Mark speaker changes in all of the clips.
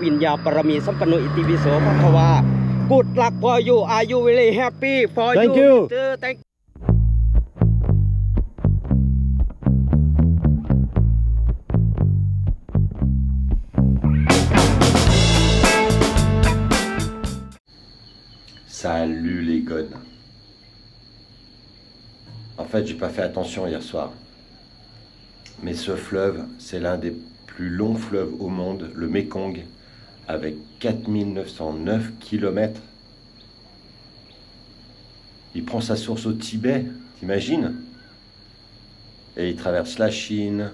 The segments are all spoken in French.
Speaker 1: วิญญาปรมีสัมปันโนอิติวิโสภควา Good luck for you. Are you very happy for
Speaker 2: Thank you.
Speaker 1: Thank
Speaker 2: Salut les gones. En fait, j'ai pas fait attention hier soir. Mais ce fleuve, c'est l'un des plus longs fleuves au monde, le Mekong, avec 4909 km. Il prend sa source au Tibet, t'imagines? Et il traverse la Chine,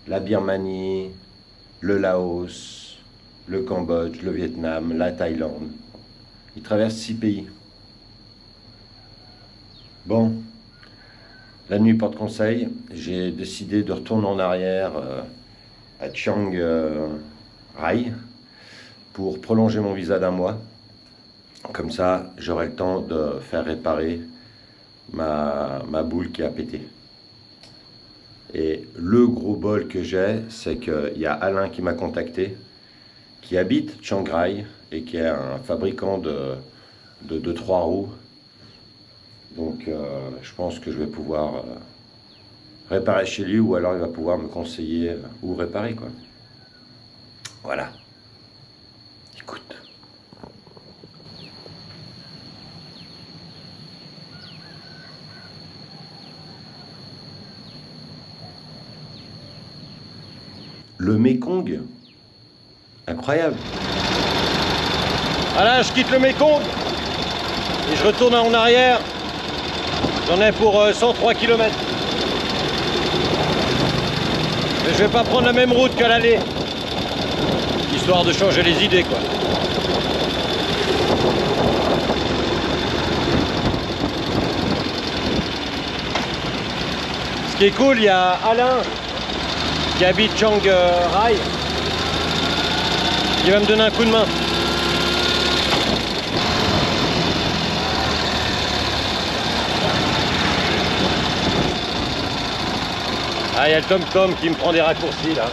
Speaker 2: la Birmanie, le Laos, le Cambodge, le Vietnam, la Thaïlande. Il traverse 6 pays. Bon, la nuit porte conseil, j'ai décidé de retourner en arrière à Chiang Rai pour prolonger mon visa d'un mois. Comme ça, j'aurai le temps de faire réparer ma boule qui a pété. Et le gros bol que j'ai, c'est qu'il y a Alain qui m'a contacté, qui habite Chiang Rai et qui est un fabricant de 3 roues. Donc je pense que je vais pouvoir réparer chez lui, ou alors il va pouvoir me conseiller où réparer, quoi. Voilà. Écoute. Le Mekong, incroyable.
Speaker 3: Voilà, je quitte le Mekong et je retourne en arrière. J'en ai pour 103 km. Mais je vais pas prendre la même route qu'à l'aller, histoire de changer les idées, quoi. Ce qui est cool, il y a Alain qui habite Chiang Rai, qui va me donner un coup de main. Ah, il y a le Tom-Tom qui me prend des raccourcis là.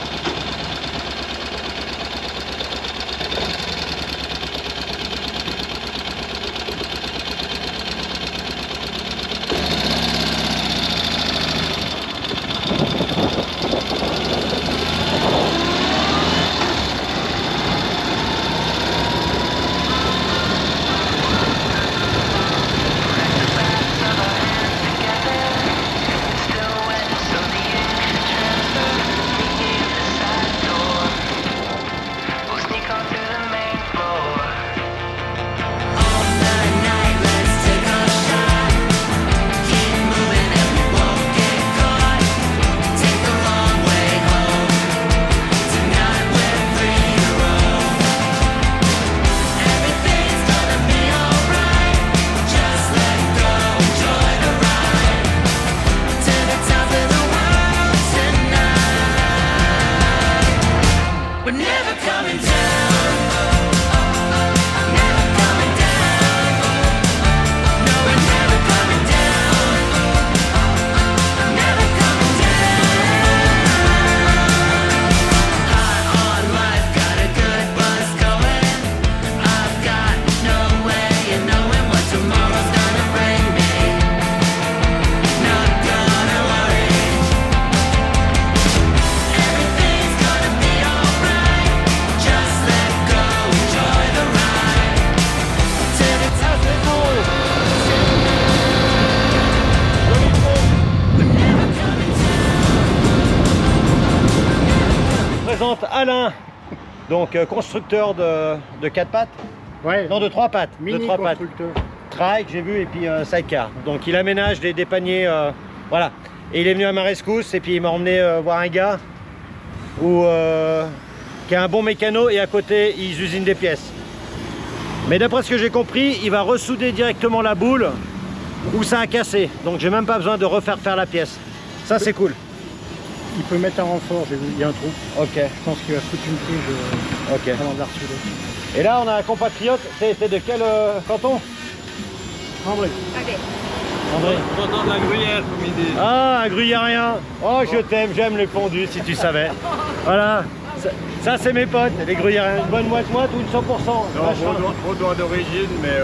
Speaker 3: Alain, donc constructeur de 4 pattes.
Speaker 4: Ouais.
Speaker 3: Non, de 3 pattes.
Speaker 4: Mini
Speaker 3: de 3 pattes.
Speaker 4: constructeur.
Speaker 3: Trike, j'ai vu, et puis sidecar. Donc il aménage des paniers, voilà. Et il est venu à ma rescousse, et puis il m'a emmené voir un gars qui a un bon mécano, et à côté ils usinent des pièces. Mais d'après ce que j'ai compris, il va ressouder directement la boule où ça a cassé. Donc j'ai même pas besoin de refaire faire la pièce. Ça c'est cool.
Speaker 4: Il peut mettre un renfort, j'ai vu, il y a un trou.
Speaker 3: Ok.
Speaker 4: Je pense qu'il va foutre une prise avant de la ressouder.
Speaker 3: Et là on a un compatriote, c'est de quel canton?
Speaker 4: André.
Speaker 3: André.
Speaker 5: Content de la gruyère comme idée.
Speaker 3: Ah, un gruyérien. Oh, je t'aime, j'aime les fondus, si tu savais. Voilà, Ça c'est mes potes, les gruyères, une bonne moite-moite ou une 100%.
Speaker 5: Non, Vaudois d'origine, mais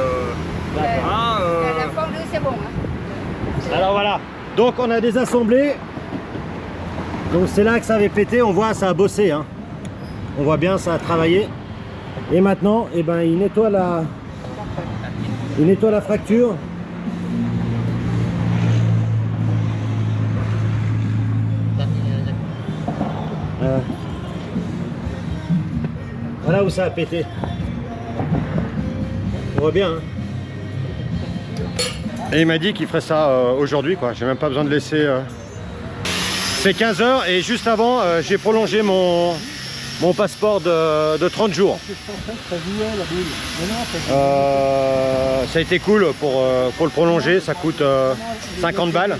Speaker 6: La fondue, c'est bon. Hein.
Speaker 3: Alors voilà, donc on a désassemblé. Donc c'est là que ça avait pété, on voit ça a bossé. Hein. On voit bien, ça a travaillé. Et maintenant, eh ben, il nettoie la fracture. Voilà où ça a pété. On voit bien. Hein. Et il m'a dit qu'il ferait ça aujourd'hui, quoi. J'ai même pas besoin de laisser. C'est 15 h et juste avant, j'ai prolongé mon passeport de 30 jours. Ça a été cool pour le prolonger, ça coûte 50 balles.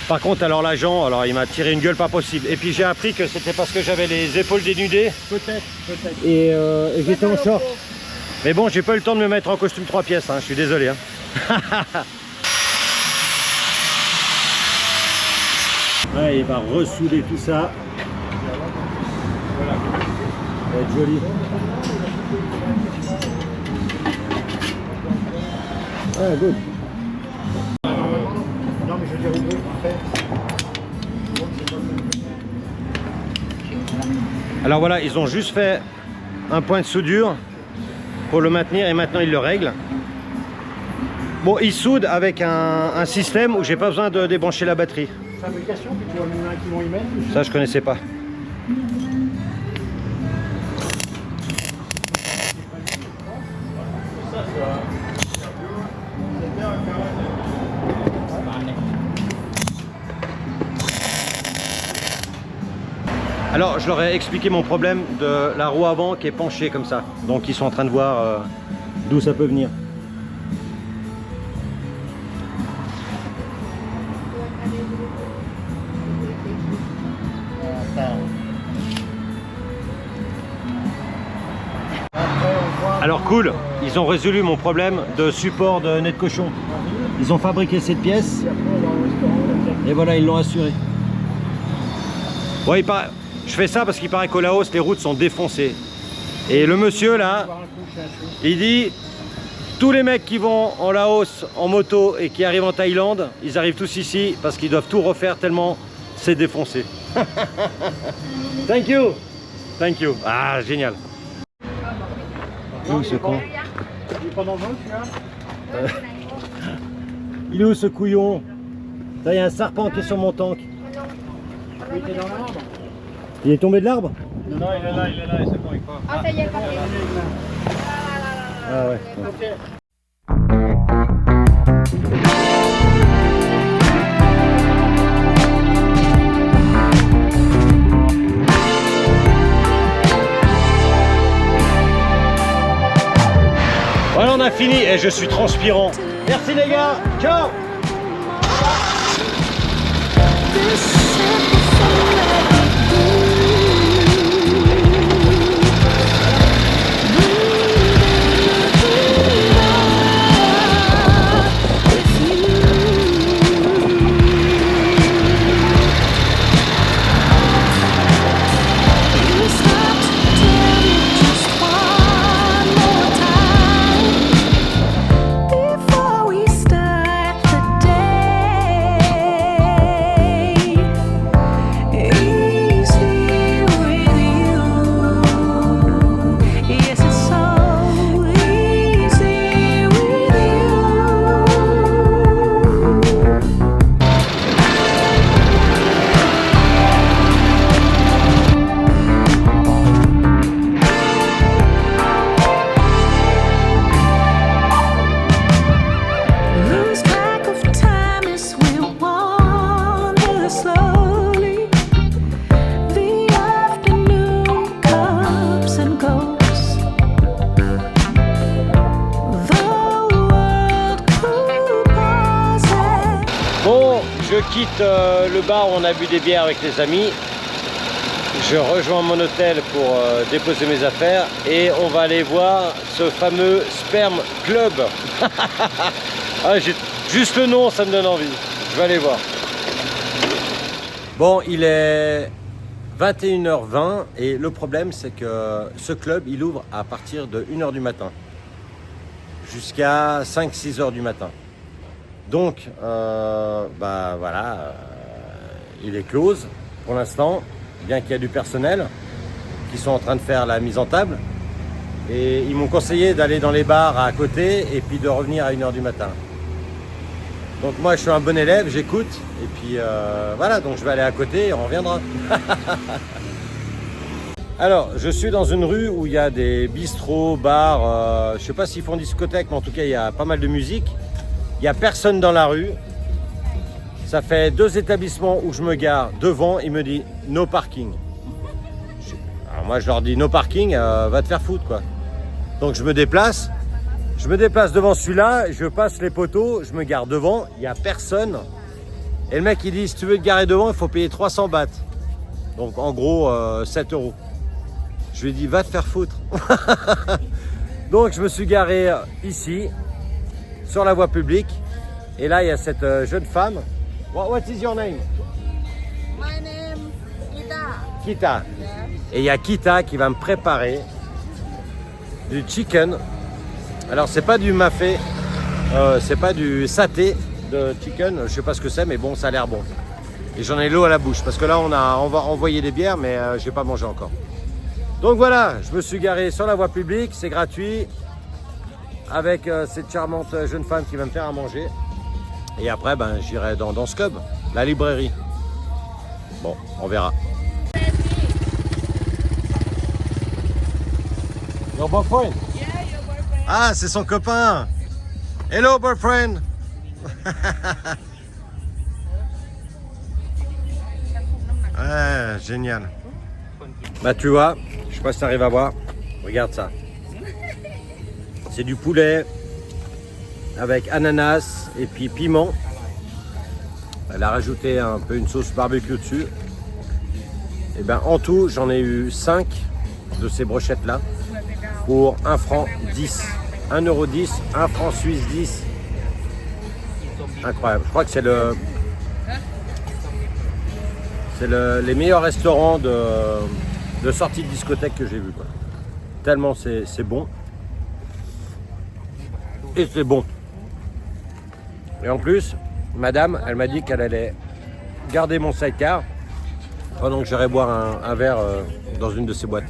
Speaker 3: Par contre, alors l'agent, il m'a tiré une gueule pas possible. Et puis j'ai appris que c'était parce que j'avais les épaules dénudées.
Speaker 4: Peut-être.
Speaker 3: Et j'étais en short. Mais bon, j'ai pas eu le temps de me mettre en costume 3 pièces, hein, je suis désolé. Hein. Ouais, il va ressouder tout ça. Ça va être joli. Ah, good.
Speaker 4: Non, mais je veux dire, oui, après.
Speaker 3: Alors voilà, ils ont juste fait un point de soudure pour le maintenir et maintenant ils le règlent. Bon, ils soudent avec un système où j'ai pas besoin de débrancher la batterie.
Speaker 4: Fabrication, puis tu vois même un qui vont y mettre.
Speaker 3: Ça, je connaissais pas. Alors, je leur ai expliqué mon problème de la roue avant qui est penchée comme ça. Donc, ils sont en train de voir d'où ça peut venir. Alors cool, ils ont résolu mon problème de support de nez de cochon. Ils ont fabriqué cette pièce et voilà, ils l'ont assuré. Ouais, je fais ça parce qu'il paraît qu'au Laos, les routes sont défoncées. Et le monsieur là, il dit, tous les mecs qui vont en Laos en moto et qui arrivent en Thaïlande, ils arrivent tous ici parce qu'ils doivent tout refaire tellement c'est défoncé. Thank you. Thank you. Ah, génial. Où ce con?
Speaker 4: Il est pas dans le vol, celui-là.
Speaker 3: Il est où ce couillon? Il y a un serpent qui est sur mon tank.
Speaker 4: Il était dans l'arbre.
Speaker 3: Il est tombé de l'arbre?
Speaker 5: Non, il est là, c'est bon, il part.
Speaker 6: Ah, ça y est, parfait.
Speaker 3: Ah ouais.
Speaker 4: Ok.
Speaker 3: Voilà, on a fini et je suis transpirant. Merci les gars. Ciao. Je quitte le bar où on a bu des bières avec les amis. Je rejoins mon hôtel pour déposer mes affaires et on va aller voir ce fameux Sperm Club. Ah, juste le nom, ça me donne envie. Je vais aller voir. Bon, il est 21h20 et le problème c'est que ce club il ouvre à partir de 1h du matin jusqu'à 5-6h du matin. Donc bah voilà, il est close pour l'instant, bien qu'il y a du personnel qui sont en train de faire la mise en table. Et ils m'ont conseillé d'aller dans les bars à côté et puis de revenir à 1h du matin. Donc moi je suis un bon élève, j'écoute et puis voilà, donc je vais aller à côté et on reviendra. Alors je suis dans une rue où il y a des bistrots, bars, je sais pas s'ils font discothèque mais en tout cas il y a pas mal de musique. Il n'y a personne dans la rue. Ça fait 2 établissements où je me gare devant, il me dit no parking. Alors moi je leur dis no parking, va te faire foutre quoi. Donc je me déplace devant celui-là, je passe les poteaux, je me gare devant, il n'y a personne. Et le mec il dit si tu veux te garer devant, il faut payer 300 bahts. Donc en gros 7 €. Je lui ai dit va te faire foutre. Donc je me suis garé ici, sur la voie publique. Et là il y a cette jeune femme. What is your name?
Speaker 6: My name Kita.
Speaker 3: Kita. Et il y a Kita qui va me préparer du chicken. Alors c'est pas du mafé, c'est pas du saté de chicken, je sais pas ce que c'est mais bon ça a l'air bon. Et j'en ai l'eau à la bouche parce que là on va envoyer des bières mais j'ai pas mangé encore. Donc voilà, je me suis garé sur la voie publique, c'est gratuit avec cette charmante jeune femme qui va me faire à manger. Et après ben j'irai dans ce club, la librairie. Bon, on verra. Your boyfriend? Ah, c'est son copain. Hello, boyfriend. Ouais, génial. Bah tu vois, je sais pas si tu arrives à voir. Regarde ça. C'est du poulet avec ananas et puis piment. Elle a rajouté un peu une sauce barbecue dessus. Et ben en tout, j'en ai eu 5 de ces brochettes là. Pour 1 franc 10, 1,10 €, 1 franc suisse 10. Incroyable. Je crois que c'est les meilleurs restaurants de sortie de discothèque que j'ai vu. Quoi. Tellement c'est bon. Et c'est bon. Et en plus, madame, elle m'a dit qu'elle allait garder mon sidecar pendant que j'irais boire un verre dans une de ses boîtes.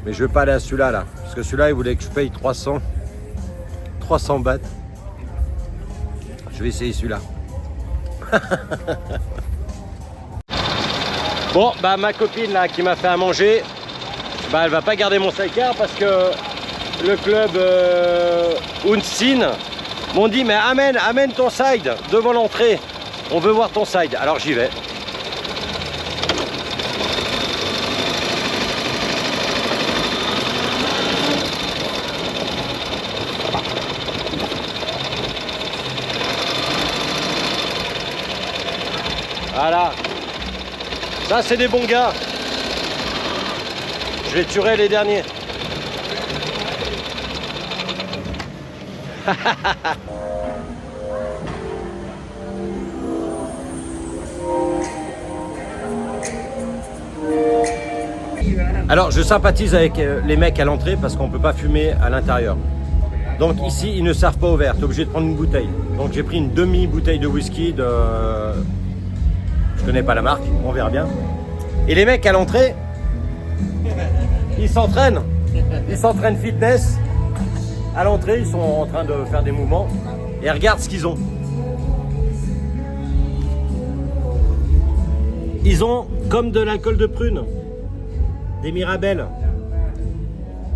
Speaker 3: Mais je vais pas aller à celui-là là, parce que celui-là il voulait que je paye 300 bahts. Je vais essayer celui-là. Bon bah ma copine là qui m'a fait à manger, bah elle va pas garder mon sidecar parce que le club Unsin m'ont dit mais amène ton side devant l'entrée, on veut voir ton side, alors j'y vais. Voilà, ça c'est des bons gars. Je les tuerai les derniers. Alors je sympathise avec les mecs à l'entrée parce qu'on ne peut pas fumer à l'intérieur. Donc ici ils ne servent pas au verre, tu es obligé de prendre une bouteille. Donc j'ai pris une demi-bouteille de whisky de... Je connais pas la marque, on verra bien. Et les mecs à l'entrée, ils s'entraînent fitness. À l'entrée, ils sont en train de faire des mouvements. Et regarde ce qu'ils ont. Ils ont comme de l'alcool de prune. Des Mirabelles.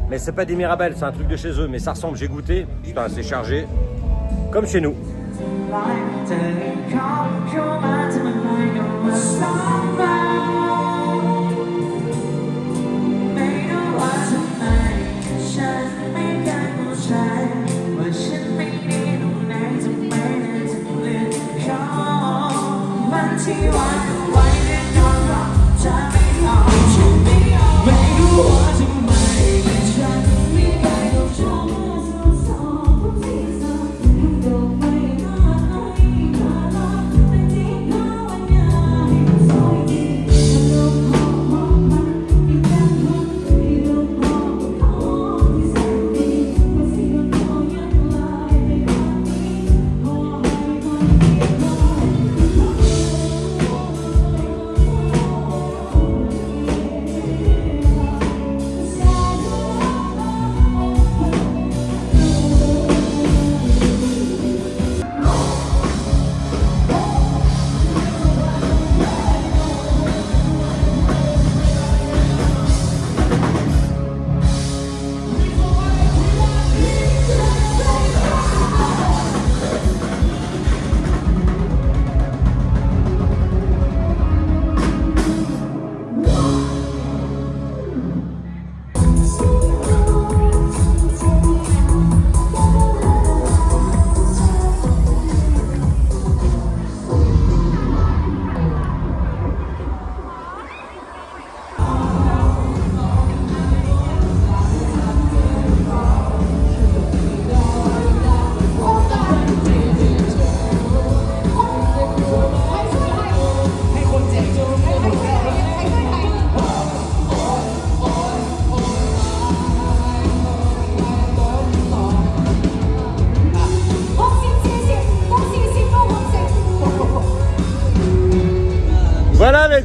Speaker 3: Mais c'est pas des Mirabelles, c'est un truc de chez eux. Mais ça ressemble, j'ai goûté. Putain, c'est chargé. Comme chez nous.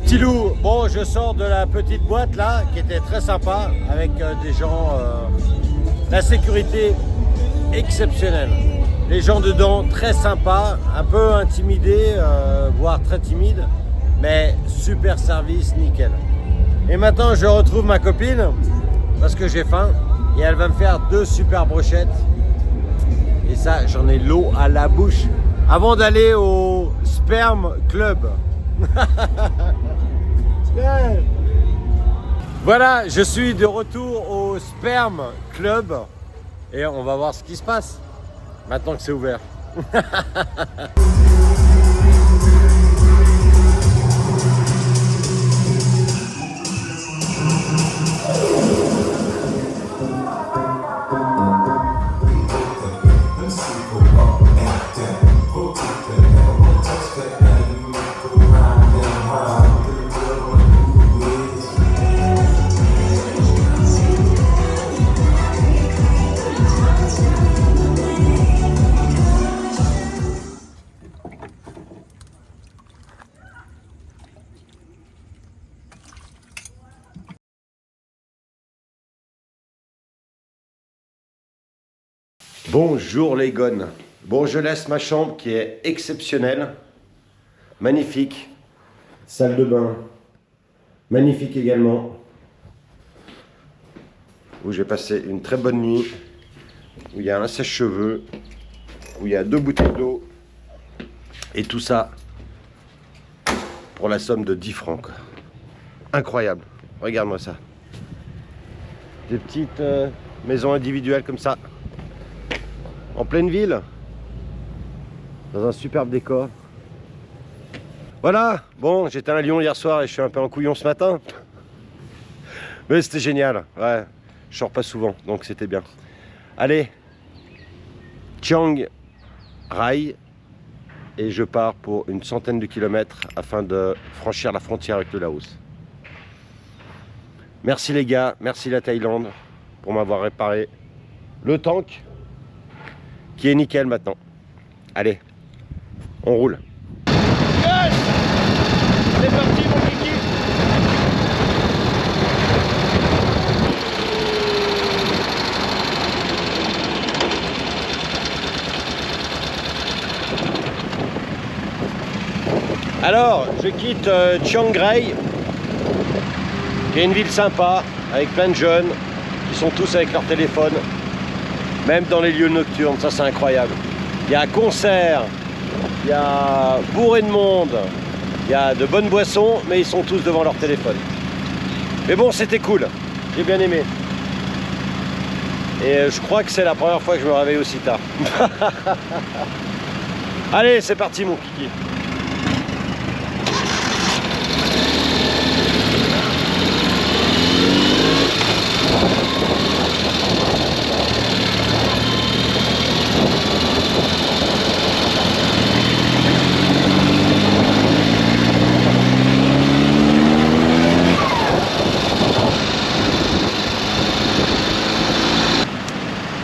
Speaker 3: Petit loup, bon, je sors de la petite boîte là, qui était très sympa, avec des gens, la sécurité exceptionnelle. Les gens dedans, très sympas, un peu intimidés, voire très timides, mais super service, nickel. Et maintenant, je retrouve ma copine, parce que j'ai faim, et elle va me faire 2 super brochettes. Et ça, j'en ai l'eau à la bouche, avant d'aller au Sperm Club. Voilà, je suis de retour au Sperm Club et on va voir ce qui se passe maintenant que c'est ouvert. Bonjour les gones. Bon, je laisse ma chambre qui est exceptionnelle, magnifique, salle de bain, magnifique également, où j'ai passé une très bonne nuit, où il y a un sèche-cheveux, où il y a 2 bouteilles d'eau, et tout ça pour la somme de 10 francs. Quoi. Incroyable, regarde-moi ça. Des petites maisons individuelles comme ça. En pleine ville, dans un superbe décor. Voilà, bon, j'étais à Lyon hier soir et je suis un peu en couillon ce matin. Mais c'était génial, ouais, je sors pas souvent, donc c'était bien. Allez, Chiang Rai, et je pars pour une centaine de kilomètres afin de franchir la frontière avec le Laos. Merci les gars, merci la Thaïlande pour m'avoir réparé le tank. Qui est nickel maintenant. Allez, on roule.
Speaker 5: Yes! C'est parti mon kiki!
Speaker 3: Alors, je quitte Chiang Rai, qui est une ville sympa, avec plein de jeunes, qui sont tous avec leur téléphone. Même dans les lieux nocturnes, ça c'est incroyable. Il y a un concert, il y a bourré de monde, il y a de bonnes boissons, mais ils sont tous devant leur téléphone. Mais bon, c'était cool, j'ai bien aimé. Et je crois que c'est la première fois que je me réveille aussi tard. Allez, c'est parti mon kiki.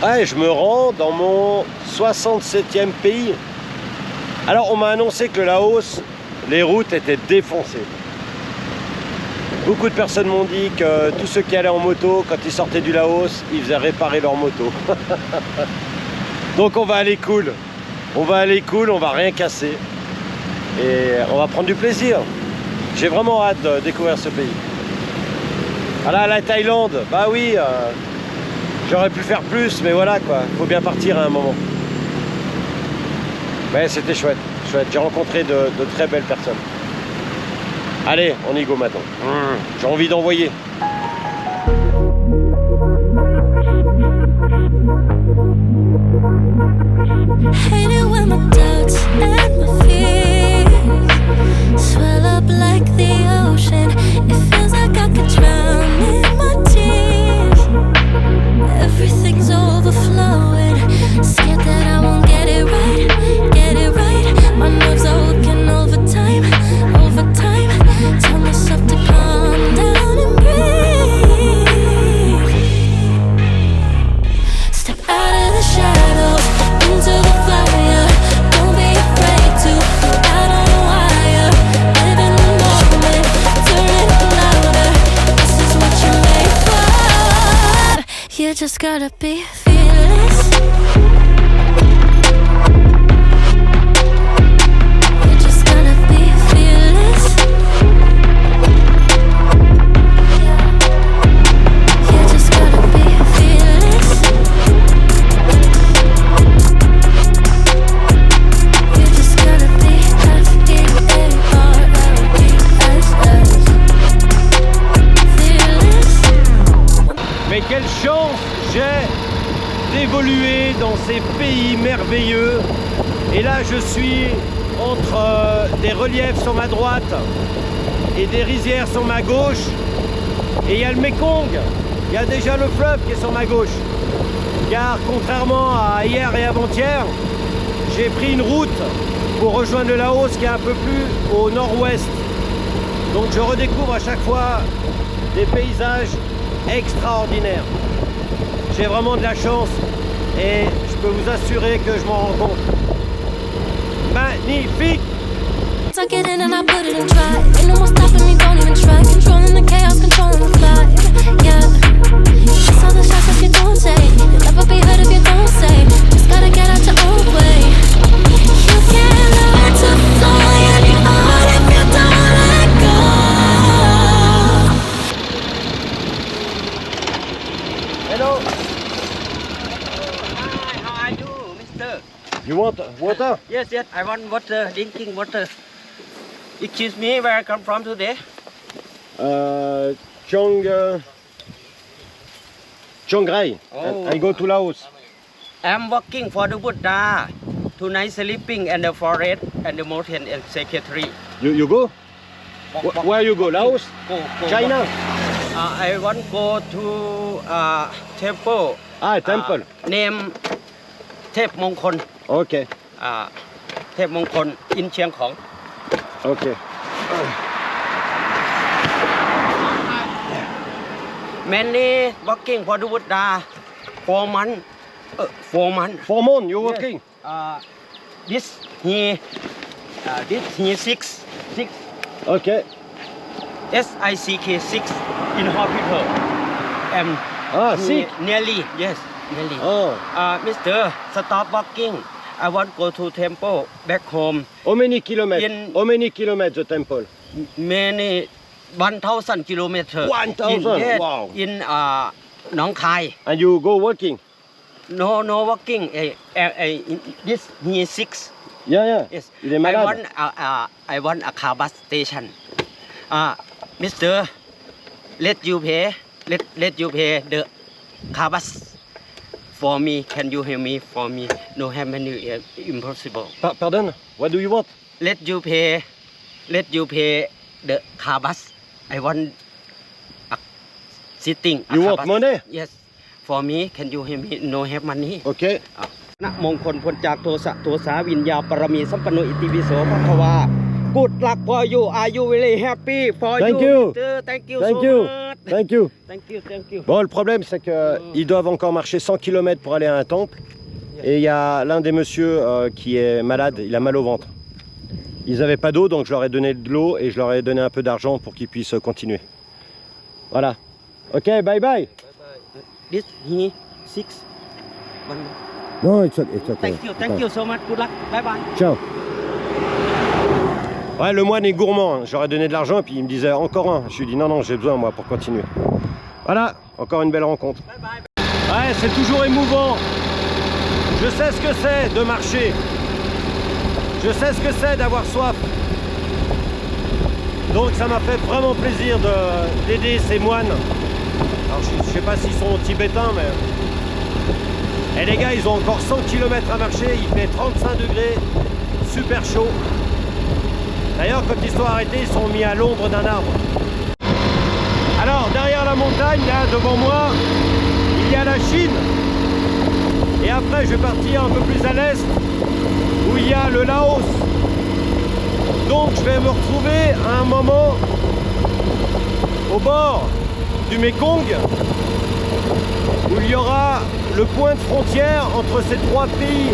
Speaker 3: Ouais, je me rends dans mon 67e pays. Alors on m'a annoncé que le Laos, les routes étaient défoncées. Beaucoup de personnes m'ont dit que tous ceux qui allaient en moto, quand ils sortaient du Laos, ils faisaient réparer leur moto. Donc on va aller cool. On va aller cool, on va rien casser. Et on va prendre du plaisir. J'ai vraiment hâte de découvrir ce pays. Voilà, la Thaïlande, bah oui, j'aurais pu faire plus, mais voilà quoi, faut bien partir à un moment. Ouais, c'était chouette, chouette. J'ai rencontré de très belles personnes. Allez, on y go maintenant. J'ai envie d'envoyer.
Speaker 7: Swell up like the ocean. It feels like I could drown in my tears. Everything's overflowing. Scared that I won't get it right, get it right. My nerves are working overtime, overtime. Tell myself to calm down and breathe. Step out of the shadows, into the fire. Don't just gotta be fearless. You just gotta be fearless. You just gotta be fearless. You just gotta be fearless.
Speaker 3: Mais quelle chance j'ai d'évoluer dans ces pays merveilleux. Et là, je suis entre des reliefs sur ma droite et des rizières sur ma gauche. Et il y a le Mekong. Il y a déjà le fleuve qui est sur ma gauche. Car contrairement à hier et avant-hier, j'ai pris une route pour rejoindre le Laos qui est un peu plus au nord-ouest. Donc je redécouvre à chaque fois des paysages extraordinaires. J'ai vraiment de la chance et je peux vous assurer que je m'en rends compte. Magnifique!
Speaker 7: Tuck it in and I put it in drive. Ain't no more stopping me, don't even try. Controlling the chaos, controlling the flight. Yeah. That's all the shots if you don't take. You'll never be heard if you don't say. Just gotta get out your own way. You can't learn to fly any hard if you don't let go.
Speaker 3: Hello!
Speaker 1: Hi, how are you, mister?
Speaker 3: You want water?
Speaker 1: Yes, yes, I want water, drinking water. Excuse me, where I come from today?
Speaker 3: Chiang Rai.
Speaker 1: Oh.
Speaker 3: I go to Laos.
Speaker 1: I'm working for the Buddha. Tonight sleeping in the forest and the mountain and secretary.
Speaker 3: You go? Where you go? Laos?
Speaker 1: Go.
Speaker 3: China?
Speaker 1: I want go to temple.
Speaker 3: Ah, temple.
Speaker 1: Name เทพมงคล
Speaker 3: Okay.
Speaker 1: เทพมงคล in เชียงของ
Speaker 3: Okay.
Speaker 1: Many working for the Buddha 4 months. 4 months.
Speaker 3: 4 months you working?
Speaker 1: This he 6
Speaker 3: Okay.
Speaker 1: SICK 6 in hospital.
Speaker 3: Sick.
Speaker 1: Nearly, yes, nearly.
Speaker 3: Oh.
Speaker 1: Mister, stop walking. I want go to temple back home.
Speaker 3: How many kilometers?
Speaker 1: In-
Speaker 3: How many kilometers the temple?
Speaker 1: Many 1,000 kilometers.
Speaker 3: 1,000?
Speaker 1: Yes,
Speaker 3: Wow.
Speaker 1: In Nong Khai.
Speaker 3: And you go working?
Speaker 1: No walking. This he 6.
Speaker 3: Yeah.
Speaker 1: Yes.
Speaker 3: Il est malade.
Speaker 1: I want a car bus station. Mister, let you pay the car bus for me. Can you hear me for me? No have many impossible.
Speaker 3: Pardon? What do you want?
Speaker 1: Let you pay the car bus. I want a sitting.
Speaker 3: You
Speaker 1: car
Speaker 3: want
Speaker 1: bus.
Speaker 3: money?
Speaker 1: Yes. For me, can you hear me? No have money.
Speaker 3: Okay.
Speaker 1: นะมงคลพ้นจากโทสะโทสาวิญญาปรมีสัมปันโนอิติปิโสภควา Good luck for you. Are you really happy for
Speaker 3: Thank
Speaker 1: you?
Speaker 3: you.
Speaker 1: Mister? Thank you
Speaker 3: Thank
Speaker 1: so
Speaker 3: you.
Speaker 1: much.
Speaker 3: Thank you.
Speaker 1: Thank you.
Speaker 3: Bon, le problème, c'est qu'ils doivent encore marcher 100 km pour aller à un temple. Et il y a l'un des messieurs qui est malade, il a mal au ventre. Ils n'avaient pas d'eau, donc je leur ai donné de l'eau et je leur ai donné un peu d'argent pour qu'ils puissent continuer. Voilà. Ok, bye bye.
Speaker 1: This he 6. One.
Speaker 3: Non, it's okay.
Speaker 1: Thank you so much. Good luck. Bye bye.
Speaker 3: Ciao. Ouais, le moine est gourmand, hein. J'aurais donné de l'argent et puis il me disait encore un. Je lui ai dit non, j'ai besoin moi pour continuer. Voilà, encore une belle rencontre. Ouais, c'est toujours émouvant. Je sais ce que c'est de marcher. Je sais ce que c'est d'avoir soif. Donc ça m'a fait vraiment plaisir d'aider ces moines. Alors je sais pas s'ils sont tibétains, mais... Et les gars, ils ont encore 100 km à marcher, il fait 35 degrés, super chaud. D'ailleurs, quand ils sont arrêtés, ils sont mis à l'ombre d'un arbre. Alors, derrière la montagne, là, devant moi, il y a la Chine. Et après, je vais partir un peu plus à l'est, où il y a le Laos. Donc, je vais me retrouver à un moment au bord du Mekong, où il y aura le point de frontière entre ces trois pays,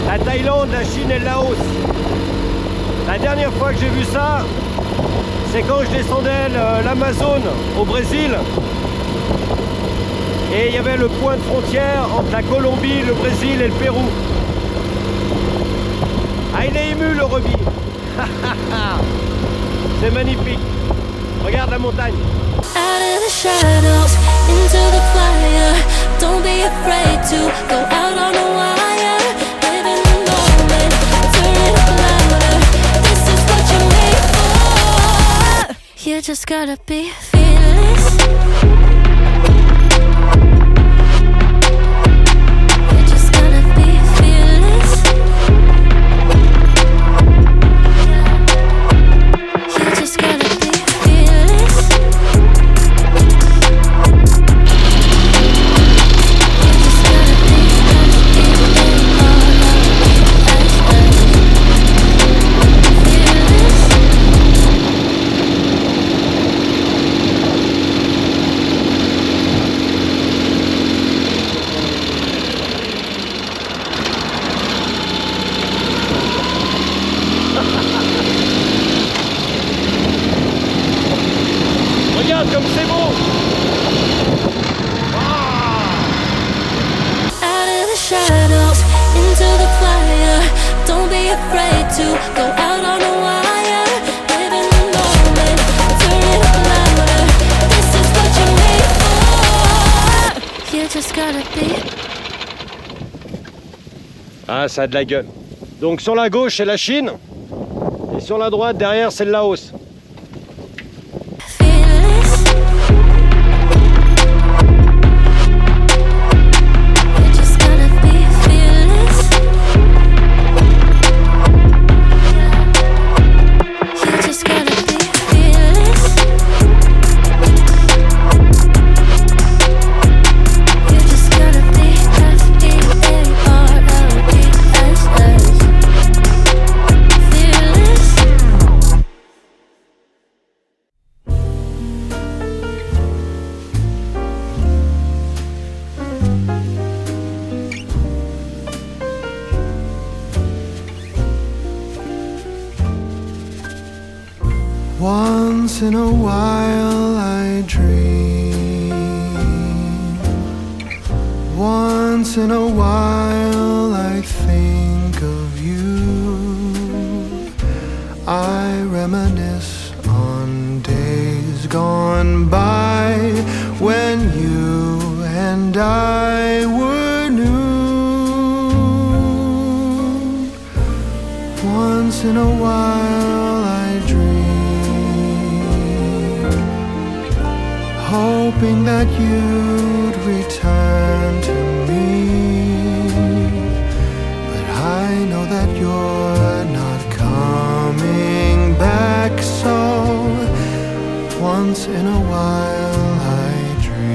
Speaker 3: la Thaïlande, la Chine et le Laos. La dernière fois que j'ai vu ça, c'est quand je descendais l'Amazone au Brésil. Et il y avait le point de frontière entre la Colombie, le Brésil et le Pérou. Ah, il est ému le rubis. C'est magnifique. Regarde la montagne.
Speaker 7: Out of the shadows, into the fire. Don't be afraid to go out on a wire. Live in the moment, turn it up louder. This is what you're made for. You just gotta be fearless. You just gotta be fearless. You just gotta be fearless.
Speaker 3: Regarde comme c'est beau.
Speaker 7: Out of the shadows, into the fire. Don't be afraid to go out on a wire. Live in the moment, turn it up louder. This is what you're made for. You just gotta be.
Speaker 3: Ah, ça a de la gueule. Donc sur la gauche, c'est la Chine. Et sur la droite, derrière, c'est le Laos.
Speaker 7: Fearless. You just gotta be fearless. You just gotta be fearless. You just gotta be F-E-A-R-L-E-S-S. Fearless.
Speaker 8: Once in a while I dream. Once in a while I think of you. I reminisce on days gone by when you and I were new. Once in a while I dream, hoping that you'd return to me. But I know that you're not coming back, so once in a while I dream.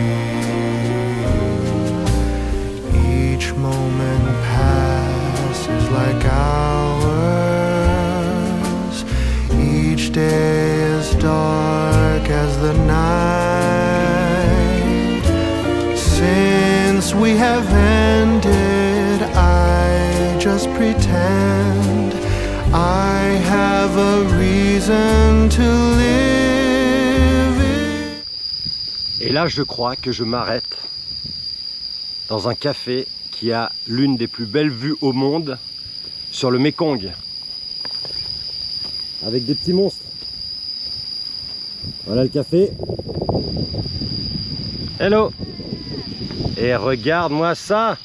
Speaker 8: Each moment passes like hours. Each day is dark as the night. Since we have ended, I just pretend I have a reason to live it.
Speaker 3: Et là, je crois que je m'arrête dans un café qui a l'une des plus belles vues au monde sur le Mékong. Avec des petits monstres. Voilà le café. Hello. Et regarde-moi ça.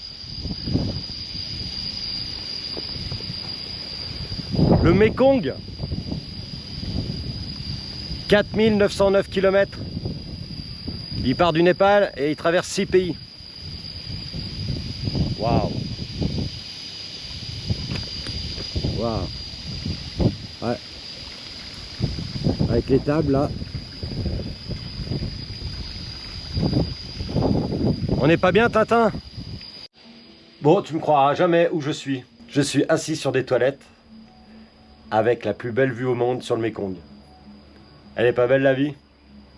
Speaker 3: Le Mékong. 4909 km. Il part du Népal et il traverse 6 pays. Waouh. Waouh. Ouais. Avec les tables là. On n'est pas bien, Tintin? Bon, tu me croiras jamais où je suis. Je suis assis sur des toilettes avec la plus belle vue au monde sur le Mékong. Elle est pas belle la vie?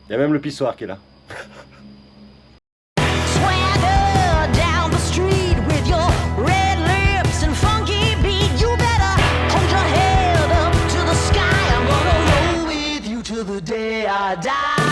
Speaker 3: Il y a même le pissoir qui est là.
Speaker 9: Swagger down the street with your red lips and funky beat. You better hold your head up to the sky. I'm gonna roll with you till the day I die.